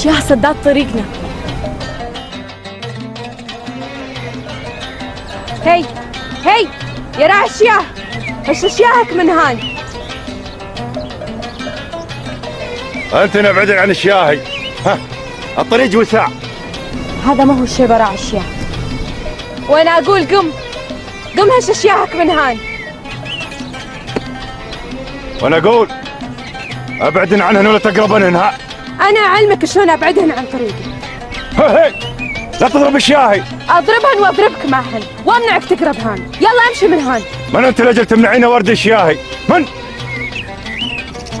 هالاشياء سداد طريقنا. هي هي يا راعي الشياه، هش اشياهك من هان. انت ابعد عن الشاهي. ها الطريق وسع. هذا ما هو الشيء براعي الشياه. وانا اقول قم قم، هش اشياهك من هان. وانا اقول ابعدن عنهن ولا تقربنهن. ها انا اعلمك شلون ابعدهن عن طريقي. هي لا تضرب الشاهي. اضربهن واضربك معهن وامنعك تقربهن. يلا امشي من هان. من انت لاجل تمنعين ورد الشاهي؟ من؟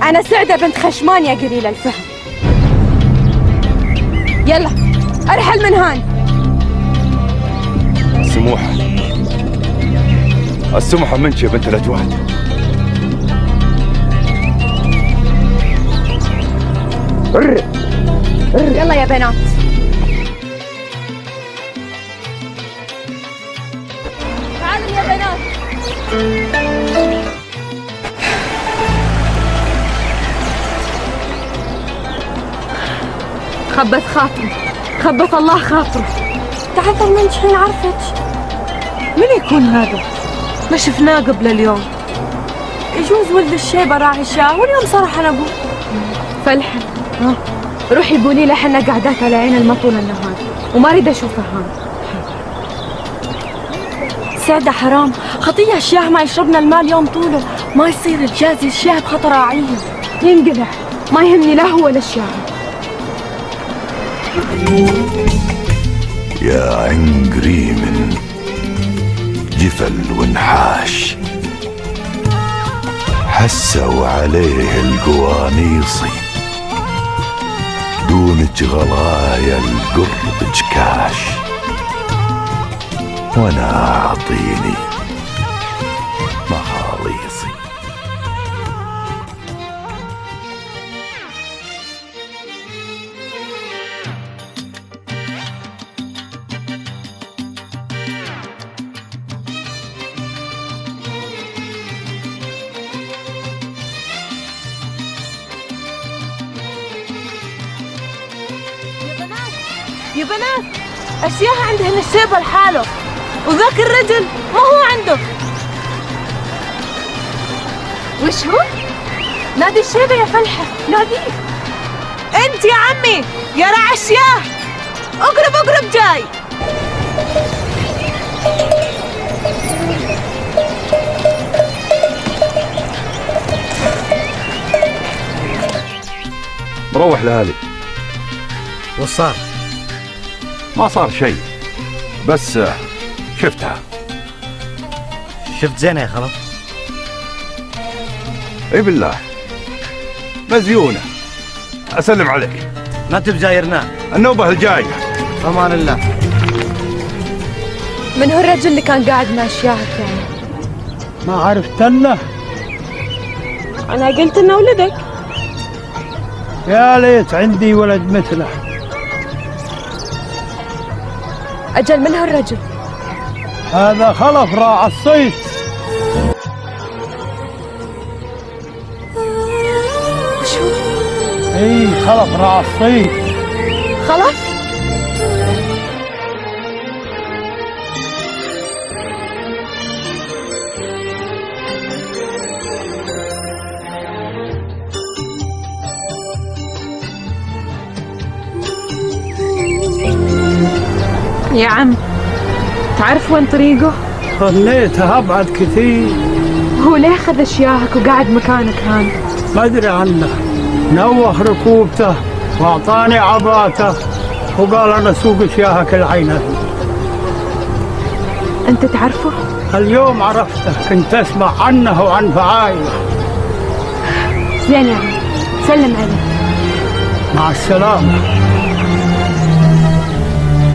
انا سعدة بنت خشمان يا قليل الفهم. يلا ارحل من هان. سموحة السموحة منك يا بنت الأجواد. يلا يا بنات. تعالوا يا بنات. خبت خاطري، خبت الله خاطره. تعرف منك حين عرفت من يكون هذا؟ ما شفناه قبل اليوم. يجوز ولد الشيبة راعي الشاه واليوم صراحة أنا أبوه. فلحة روحي قولي له حنا قاعدات على عين الماء طول النهار وما اريد اشوفه هان. سعدة حرام، خطية الشاه ما يشربنا الماء اليوم طوله. ما يصير الجازي الشاه بخطر راعيه ينقلع. ما يهمني لا هو ولا الشاه. يا عنقري من جفل ونحاش حسوا عليه القوانيصي. دونك غلايا القرب جكاش وانا اعطيني مخاليصي. يا بنات الشياه عندهن الشيبة لحاله وذاك الرجل ما هو عنده. وش هو؟ نادي الشيبة يا فلحة، ناديه. انت يا عمي يا راعي الشياه، اقرب اقرب جاي. مروح لهالي. وش صار؟ ما صار شيء بس شفتها. شفت زينة يا خلف؟ اي بالله مزيونة. اسلم عليك. ما انت بزايرنا؟ النوبة الجاية. امان الله. من هو الرجل اللي كان قاعد مع شياهك يعني؟ ما عرفت انه؟ انا قلت انه ولدك. يا ليت عندي ولد مثله. اجل من هو الرجل؟ هذا خلف راعي الصيد. وشو؟ اي خلف راعي الصيد. خلف؟ يا عم تعرف وين طريقه؟ خليته ابعد كثير. هو ليه خذ اشياهك وقاعد مكانك هان؟ ما ادري عنه. نوخ ركوبته واعطاني عباته وقال انا سوق اشياهك العينه. انت تعرفه؟ اليوم عرفته، كنت اسمع عنه وعن فعايله. زين يا عم سلم عليه. مع السلامه.